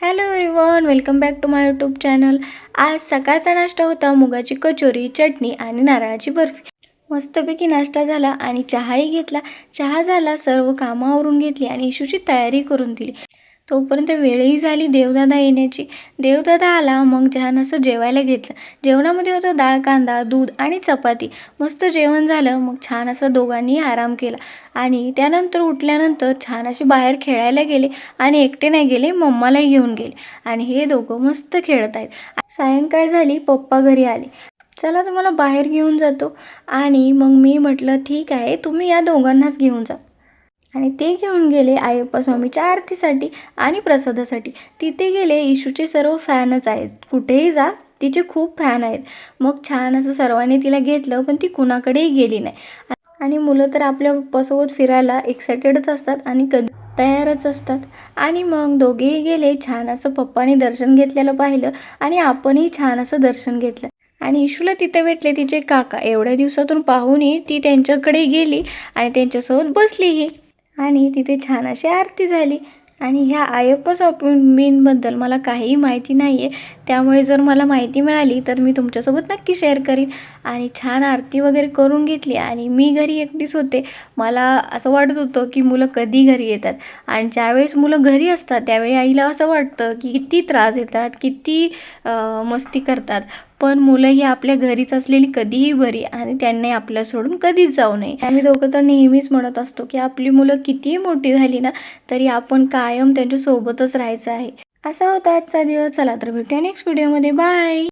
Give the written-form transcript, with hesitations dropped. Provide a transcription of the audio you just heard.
Hello everyone, welcome back to my YouTube channel. आज सकाळचा नाश्ता होता मुगाची कचोरी, चटणी आणि नारळाची बर्फी. मस्तपैकी नाश्ता झाला आणि चहाही घेतला. चहा झाला, सर्व कामं आवरून घेतली आणि इशूची तयारी करून दिली. तोपर्यंत वेळही झाली देवदादा येण्याची. देवदादा आला, मग छान असं जेवायला घेतलं. जेवणामध्ये होतं डाळ, कांदा, दूध आणि चपाती. मस्त जेवण झालं. मग छान असं दोघांनी आराम केला आणि त्यानंतर उठल्यानंतर छान असे बाहेर खेळायला गेले आणि एकटे नाही गेले, मम्मालाही घेऊन गेले आणि हे दोघं मस्त खेळत आहेत. सायंकाळ झाली, पप्पा घरी आले. चला तुम्हाला बाहेर घेऊन जातो. आणि मग मी म्हटलं ठीक आहे, तुम्ही या दोघांनाच घेऊन जा. आणि ते घेऊन गेले अय्यप्पा स्वामीच्या आरतीसाठी आणि प्रसादासाठी. तिथे गेले. इशूचे सर्व फॅनच आहेत, कुठेही जा तिचे खूप फॅन आहेत. मग छान असं सर्वांनी तिला घेतलं, पण ती कुणाकडेही गेली नाही. आणि मुलं तर आपल्या पप्पासोबत फिरायला एक्सायटेडच असतात आणि कधी तयारच असतात. आणि मग दोघेही गेले. छान असं पप्पाने दर्शन घेतलेलं पाहिलं आणि आपणही छान असं दर्शन घेतलं. आणि इशूला तिथे भेटले तिचे काका. एवढ्या दिवसातून पाहूनही ती त्यांच्याकडे गेली आणि त्यांच्यासोबत बसलीही. आणि तिथे छान अशी आरती झाली. आणि ह्या अय्यप्पा स्वामींबद्दल मला काहीही माहिती नाही आहे, त्यामुळे जर मला माहिती मिळाली तर मी तुमच्यासोबत नक्की शेअर करीन. आणि छान आरती वगैरे करून घेतली आणि मी घरी एकटीच होते. मला असं वाटत होतं की मुलं कधी घरी येतात. आणि ज्यावेळेस मुलं घरी असतात त्यावेळी आईला असं वाटतं की किती त्रास देतात, किती मस्ती करतात. पण मुलं ही आपल्या घरीच असलेली कधीही बरी आणि त्यांनी आपल्या सोडून कधीच जाऊ नये. आम्ही दोघं तर नेहमीच म्हणत असतो की आपली मुलं कितीही मोठी झाली ना तरी आपण कायम त्यांच्या सोबतच राहायचं आहे. असा होता आजचा दिवस. चला तर भेटूया नेक्स्ट व्हिडिओमध्ये. बाय.